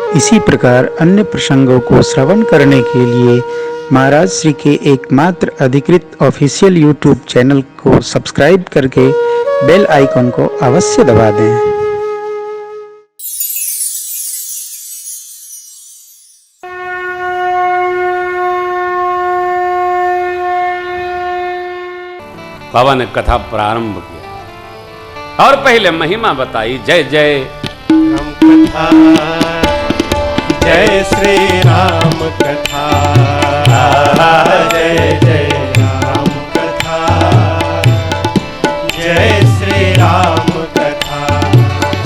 इसी प्रकार अन्य प्रसंगों को श्रवण करने के लिए महाराज श्री के एकमात्र अधिकृत ऑफिशियल यूट्यूब चैनल को सब्सक्राइब करके बेल आइकन को अवश्य दबा दें। बाबा ने कथा प्रारंभ किया और पहले महिमा बताई। जय जय राम कथा, जय श्री राम कथा, जय जय राम कथा, जय श्री राम कथा।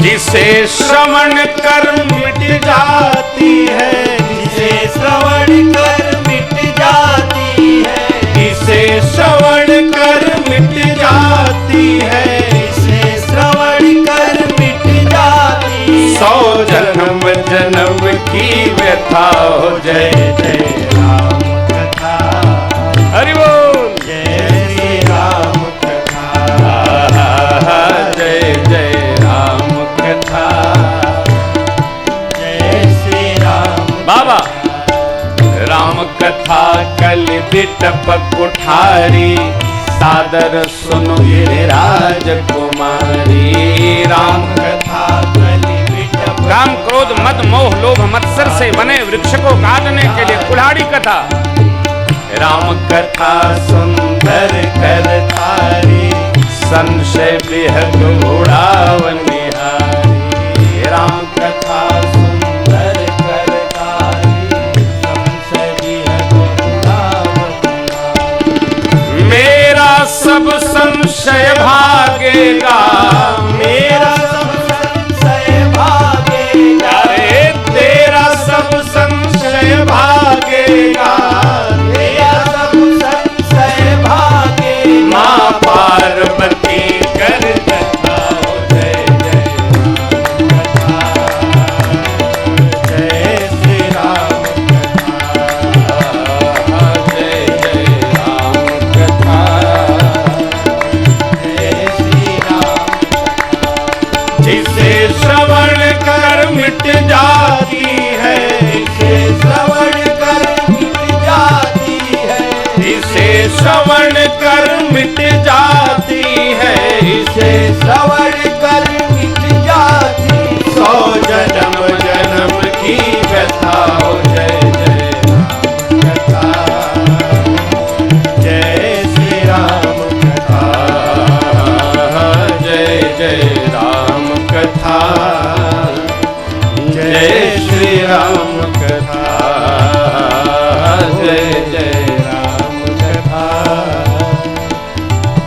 जिसे श्रवण कर मिट जाती है, जिसे श्रवण कर मिट जाती है, इसे श्रवण कर मिट जाती है, इसे श्रवण कर मिट जाती। 100 जन्म जन्म की व्यथा हो। जय जय राम कथा, हरि बोल। जय श्री राम कथा, जय जय राम कथा, जय श्री राम। बाबा राम कथा कल बिटप कुठारी, सादर सुनो गिरिराज कुमारी। राम कथा कल बिटप, काम क्रोध मद मोह लोभ मत्सर से बने वृक्ष को काटने के लिए कुल्हाड़ी कथा। राम कथा सुंदर कर तारी, संशय विहग उड़ाव निहारी। राम कथा सुंदर कर तारी, संशय विहग उड़ाव निहारी। मेरा सब संशय भागेगा, मेरा सब संशय भागेगा, रे तेरा सब संशय भागेगा, तेरा सब संशय भागेगा। माँ पार्वती कर कथा हो। जय जय राम कथा, जय श्री राम कथा, जय जय राम कथा, जय श्री राम। जिसे श्रवण कर मिट जाती है, इसे श्रवण कर मिट जाती है, इसे श्रवण कर मिट जाती है, इसे श्रवण कर मिट जाती। 100 जन्म जन्म की व्यथा हो। जय जय राम कथा, जय श्री राम कथा, जय जय राम कथा, जय श्री राम कथा, जय जय राम कथा,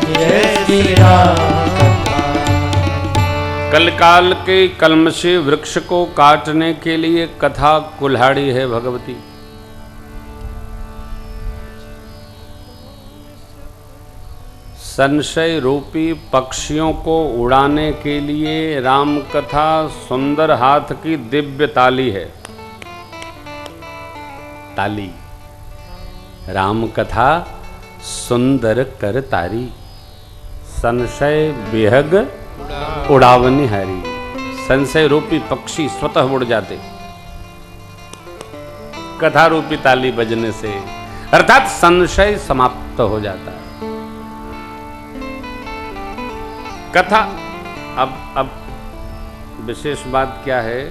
जय श्री राम कथा। कलकाल के कलमशी वृक्ष को काटने के लिए कथा कुल्हाड़ी है भगवती। संशय रूपी पक्षियों को उड़ाने के लिए राम कथा सुंदर हाथ की दिव्य ताली है। ताली राम कथा सुंदर कर तारी, संशय विहग उड़ावनी हारी। संशय रूपी पक्षी स्वतः उड़ जाते कथा रूपी ताली बजने से, अर्थात संशय समाप्त हो जाता है। कथा अब विशेष बात क्या है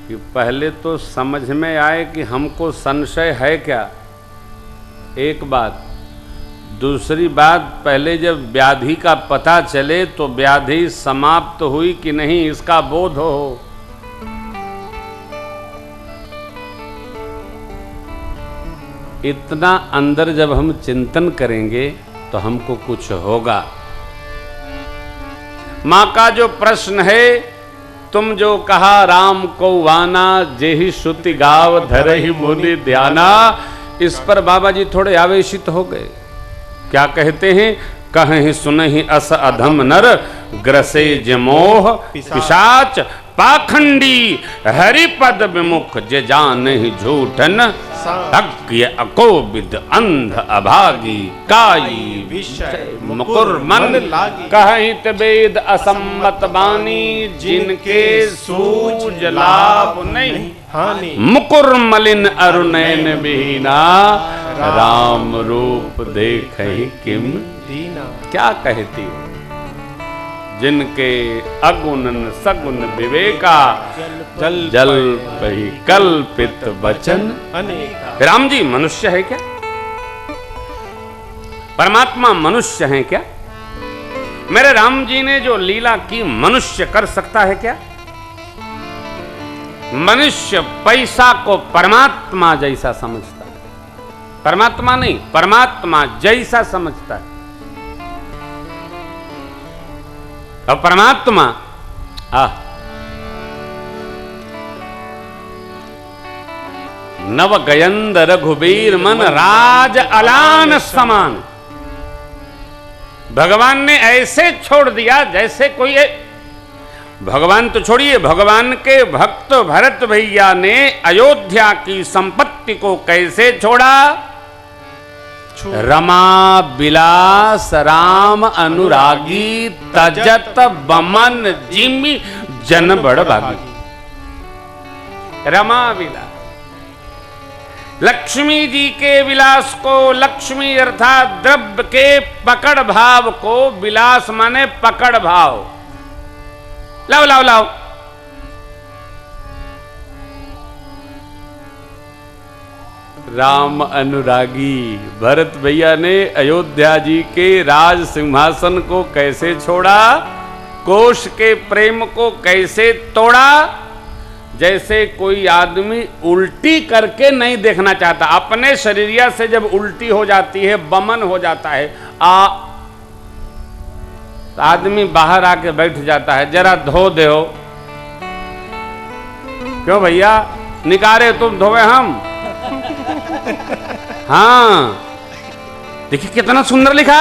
कि पहले तो समझ में आए कि हमको संशय है क्या, एक बात। दूसरी बात, पहले जब व्याधि का पता चले तो व्याधि समाप्त हुई कि नहीं इसका बोध हो। इतना अंदर जब हम चिंतन करेंगे तो हमको कुछ होगा। मां का जो प्रश्न है, तुम जो कहा राम को वाना, जेहि श्रुति गाव धरहि मुनि ध्याना, इस पर बाबा जी थोड़े आवेशित हो गए। क्या कहते हैं? कहीं सुनहि अस अधम नर, ग्रसे जमोह पिशाच, पाखंडी हरिपद विमुख, जे जानहि झूठन अज्ञ अकोविद अंध अभागी काई विषय मुकुर मन कहित वेद असम्मत बानी जिनके सूझ लाभ नहीं हानि मुकुर मलिन अरुणैन विहीना राम रूप देख किम दीना। क्या कहती हो जिनके अगुण सगुण विवेका जल जल पही कल्पित वचन। अनेका। राम जी मनुष्य है क्या? परमात्मा मनुष्य है क्या? मेरे राम जी ने जो लीला की मनुष्य कर सकता है क्या? मनुष्य पैसा को परमात्मा जैसा समझता है, परमात्मा नहीं परमात्मा जैसा समझता है। और परमात्मा नव गयंद रघुबीर मन राज अलान समान। भगवान ने ऐसे छोड़ दिया जैसे कोई भगवान तो छोड़िए, भगवान के भक्त भरत भैया ने अयोध्या की संपत्ति को कैसे छोड़ा? रमा बिलास राम अनुरागी तजत बमन जिमि जन बड़ भागी। रमा विलास, लक्ष्मी जी के विलास को, लक्ष्मी अर्थात द्रव्य के पकड़ भाव को, विलास माने पकड़ भाव। लाओ लाओ लाओ, राम अनुरागी भरत भैया ने अयोध्या जी के राज सिंहासन को कैसे छोड़ा? कोश के प्रेम को कैसे तोड़ा? जैसे कोई आदमी उल्टी करके नहीं देखना चाहता, अपने शरीरिया से जब उल्टी हो जाती है, बमन हो जाता है, आदमी बाहर आके बैठ जाता है, जरा धो दे हो। क्यों भैया निकारे तुम धोवे हम? हाँ देखिए कितना सुंदर लिखा,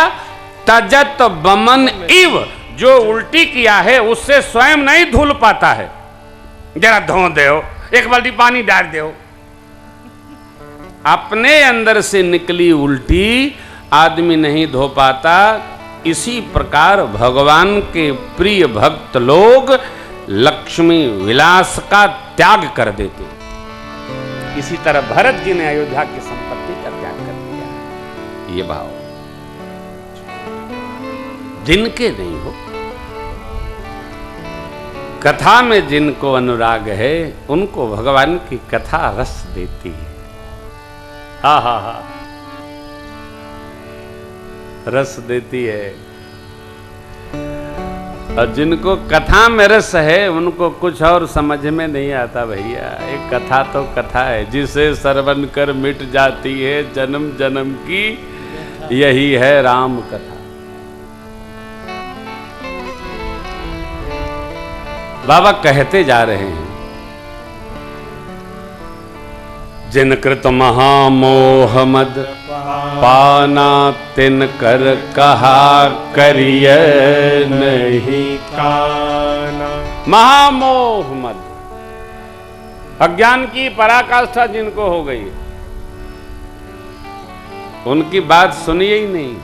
तजत बमन इव, जो उल्टी किया है उससे स्वयं नहीं धुल पाता है, जरा धो दे हो, एक बाल्टी पानी डाल दे हो। अपने अंदर से निकली उल्टी आदमी नहीं धो पाता। इसी प्रकार भगवान के प्रिय भक्त लोग लक्ष्मी विलास का त्याग कर देते। इसी तरह भरत जी ने अयोध्या की संपत्ति का त्याग कर दिया। ये भाव जिनके नहीं हो, कथा में जिनको अनुराग है उनको भगवान की कथा रस देती है। हा हा हा, रस देती है। और जिनको कथा में रस है उनको कुछ और समझ में नहीं आता भैया। एक कथा तो कथा है, जिसे श्रवण कर मिट जाती है जन्म जन्म की, यही है राम कथा। बाबा कहते जा रहे हैं, जिन कृत महामोह मद पाना तिन कर कहा करिय नहीं काना। महामोह मद, अज्ञान की पराकाष्ठा जिनको हो गई, उनकी बात सुनिए ही नहीं।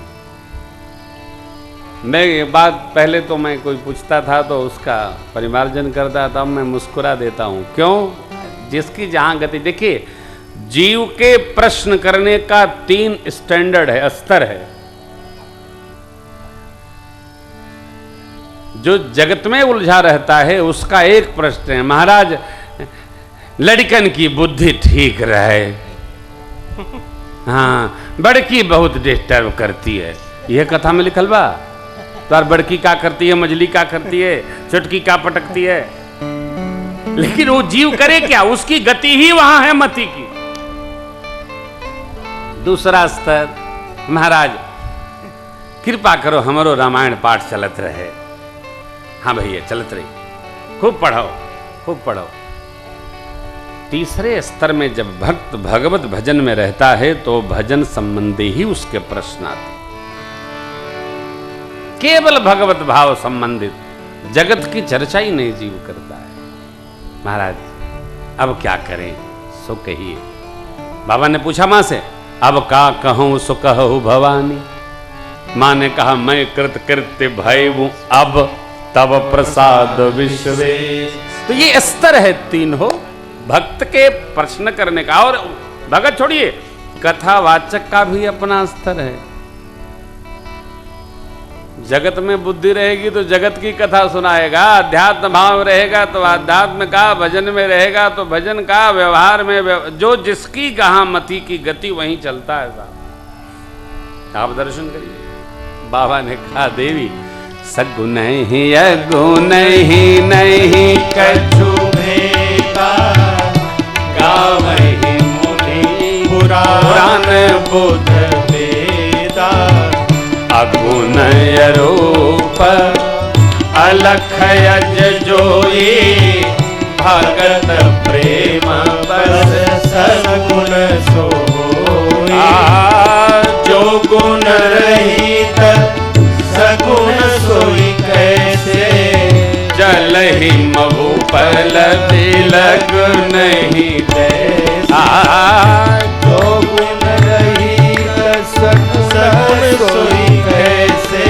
मैं ये बात पहले तो मैं कोई पूछता था तो उसका परिमार्जन करता था, मैं मुस्कुरा देता हूं। क्यों? जिसकी जहां गति, देखिए जीव के प्रश्न करने का 3 स्टैंडर्ड है, स्तर है। जो जगत में उलझा रहता है उसका एक प्रश्न है, महाराज लड़कन की बुद्धि ठीक रहे, हाँ बड़की बहुत डिस्टर्ब करती है। यह कथा में लिखल बा। तो बड़की क्या करती है, मझली क्या करती है, चुटकी क्या पटकती है। लेकिन वो जीव करे क्या, उसकी गति ही वहां है मति की। दूसरा स्तर, महाराज कृपा करो हमारो रामायण पाठ चलत रहे। हाँ भैया चलत रही, खूब पढ़ो खूब पढ़ो। तीसरे स्तर में जब भक्त भगवत भजन में रहता है तो भजन संबंधी ही उसके प्रश्न आते, केवल भगवत भाव संबंधित, जगत की चर्चा ही नहीं जीव करता है। महाराज अब क्या करें, सो कहिए। बाबा ने पूछा माँ से, अब का कहूँ सो कहूँ भवानी। माँ ने कहा, मैं कृत कृत्य भयऊ अब तब प्रसाद विश्वेश। तो ये स्तर है तीन हो भक्त के प्रश्न करने का। और भगत छोड़िए, कथावाचक का भी अपना स्तर है। जगत में बुद्धि रहेगी तो जगत की कथा सुनाएगा, अध्यात्म भाव रहेगा तो अध्यात्म का, भजन में रहेगा तो भजन का, व्यवहार में जो जिसकी कहा मति की गति वहीं चलता है साहब। आप दर्शन करिए। बाबा ने कहा, देवी सगुन ही अगुन ही नहीं कछु भेदा, गावहि मुनि पुराण बुध वेदा। अगुण रूप अलख यज जोई, भगत प्रेम बस सगुण सोई। जो गुण रहित सगुण सोई कैसे, जल ही महु पल तिलक नहीं तैसा। जो गुण रहित सगुण सोई कैसे,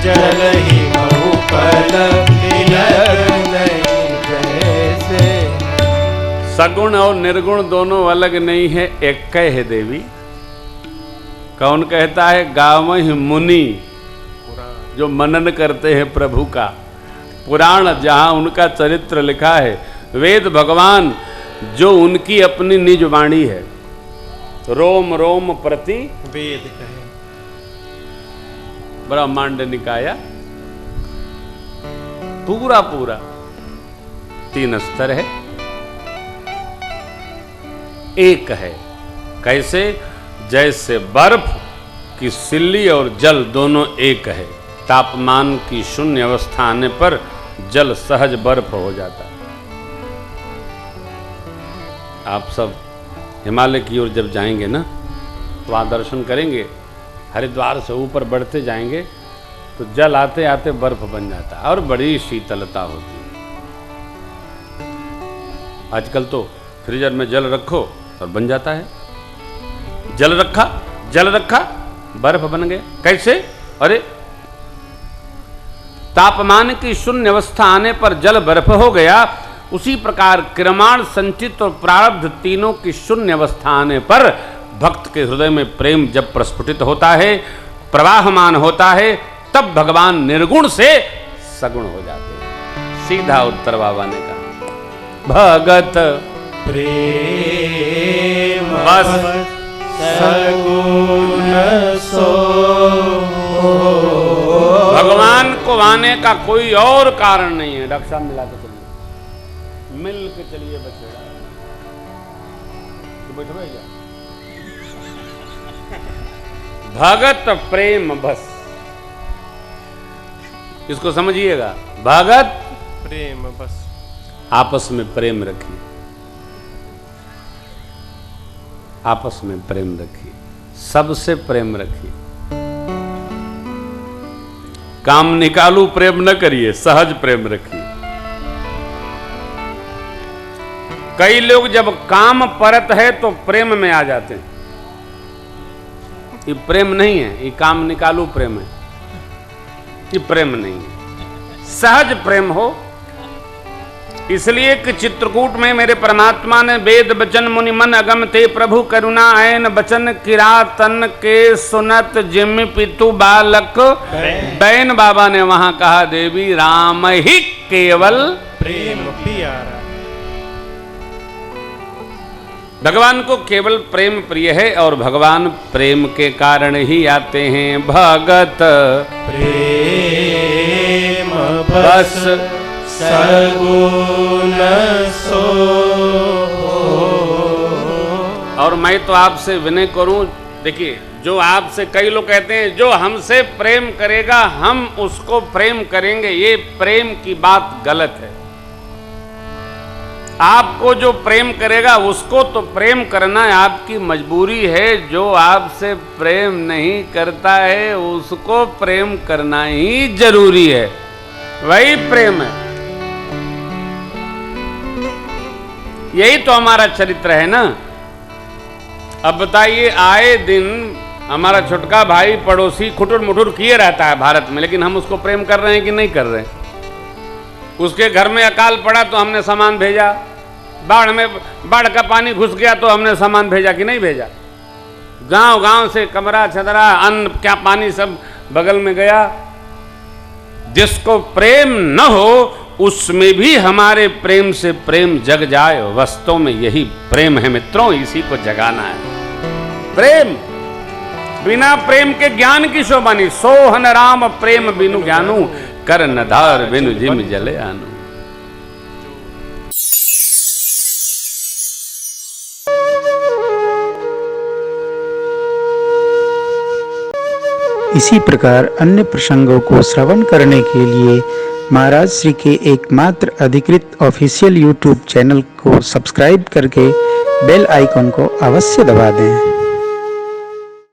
जल ही महु पल तिलक नहीं तैसे। सगुण और निर्गुण दोनों अलग नहीं है, एक है देवी। कौन कहता है? गावहि मुनि, जो मनन करते हैं प्रभु का। पुराण जहां उनका चरित्र लिखा है, वेद भगवान जो उनकी अपनी निज वाणी है। रोम रोम प्रति वेद कहे। ब्रह्मांड निकाया पूरा पूरा तीन स्तर है, एक है। कैसे? जैसे बर्फ की सिल्ली और जल दोनों एक है। तापमान की शून्य अवस्था आने पर जल सहज बर्फ हो जाता है। आप सब हिमालय की ओर जब जाएंगे ना, तो वहाँ दर्शन करेंगे, हरिद्वार से ऊपर बढ़ते जाएंगे तो जल आते आते बर्फ बन जाता है और बड़ी शीतलता होती है। आजकल तो फ्रीजर में जल रखो और बन जाता है। जल रखा बर्फ बन गया। कैसे? अरे तापमान की शून्य अवस्था आने पर जल बर्फ हो गया। उसी प्रकार क्रियमाण, संचित और प्रारब्ध तीनों की शून्य अवस्था आने पर भक्त के हृदय में प्रेम जब प्रस्फुटित होता है, प्रवाहमान होता है, तब भगवान निर्गुण से सगुण हो जाते हैं। सीधा उत्तर बाबा ने कहा, भगत प्रेम बस सगुण सो। भगवान को आने का कोई और कारण नहीं है। रक्षा मिला के चलिए, मिल के चलिए बच्चे। तो बैठो भैया। भगत प्रेम बस, इसको समझिएगा। भगत प्रेम बस। आपस में प्रेम रखिए, आपस में प्रेम रखिए, सबसे प्रेम रखिए। काम निकालू प्रेम न करिए, सहज प्रेम रखिए। कई लोग जब काम परत है तो प्रेम में आ जाते हैं। ये प्रेम नहीं है, ये काम निकालू प्रेम है। ये प्रेम नहीं है, सहज प्रेम हो। इसलिए कि चित्रकूट में मेरे परमात्मा ने वेद बचन मुनि मन अगम ते प्रभु करुणा ऐन बचन किरातन के सुनत जिम पितु बालक बैन। बाबा ने वहां कहा, देवी राम ही केवल प्रेम प्यारा। भगवान को केवल प्रेम प्रिय है और भगवान प्रेम के कारण ही आते हैं। भगत प्रेम बस सगुण सो। और मैं तो आपसे विनय करूं, देखिए, जो आपसे कई लोग कहते हैं जो हमसे प्रेम करेगा हम उसको प्रेम करेंगे, ये प्रेम की बात गलत है। आपको जो प्रेम करेगा उसको तो प्रेम करना आपकी मजबूरी है। जो आपसे प्रेम नहीं करता है उसको प्रेम करना ही जरूरी है, वही प्रेम है। यही तो हमारा चरित्र है ना। अब बताइए, आए दिन हमारा छोटका भाई पड़ोसी खुटुर मुठुर किए रहता है भारत में, लेकिन हम उसको प्रेम कर रहे हैं कि नहीं कर रहे? उसके घर में अकाल पड़ा तो हमने सामान भेजा, बाढ़ का पानी घुस गया तो हमने सामान भेजा कि नहीं भेजा? गांव गांव से कमरा छदरा अन्न क्या पानी सब बगल में गया। जिसको प्रेम न हो उसमें भी हमारे प्रेम से प्रेम जग जाए। वास्तव में यही प्रेम है मित्रों, इसी को जगाना है। प्रेम बिना प्रेम के ज्ञान की शोभा नहीं। सोहन राम प्रेम बिनु ज्ञानू, कर नधार बिनु जिम जले आनु। इसी प्रकार अन्य प्रसंगों को श्रवण करने के लिए महाराज श्री के एकमात्र अधिकृत ऑफिशियल यूट्यूब चैनल को सब्सक्राइब करके बेल आइकन को अवश्य दबा दें।